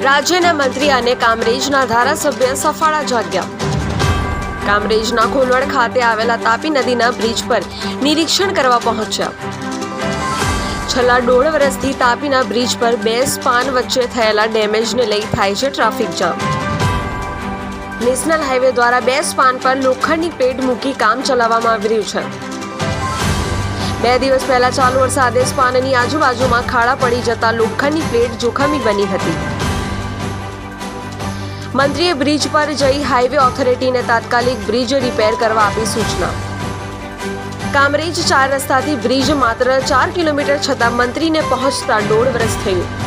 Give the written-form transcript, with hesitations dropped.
રાજ્યના મંત્રી અને કામરેજના ધારાસભ્ય સફાળા જાગ્યા। કામરેજના ખોલવડ ખાતે આવેલા તાપી નદીના બ્રિજ પર નિરીક્ષણ કરવા પહોંચ્યા। છેલ્લા 1.5 વર્ષથી તાપીના બ્રિજ પર બે સ્પાન વચ્ચે થયેલા ડેમેજને લઈ થાય છે ટ્રાફિક જામ। નેશનલ હાઈવે દ્વારા બે સ્પાન પર લોખંડની પ્લેટ મૂકી કામ ચલાવવામાં આવી રહ્યું છે। 2 દિવસ પહેલા ચાલુ વરસાદે સ્પાનની આજુબાજુમાં ખાડા પડી જતા લોખંડની પ્લેટ જોખમી બની હતી। મંત્રીએ બ્રિજ પર જઈ હાઈવે ઓથોરિટીને તાત્કાલિક બ્રિજ રિપેર કરવા આપી સૂચના। કામરેજ 4 રસ્તાથી બ્રિજ માત્ર 4 કિલોમીટર છતાં મંત્રીને પહોંચતા 1.5 વર્ષ થયું।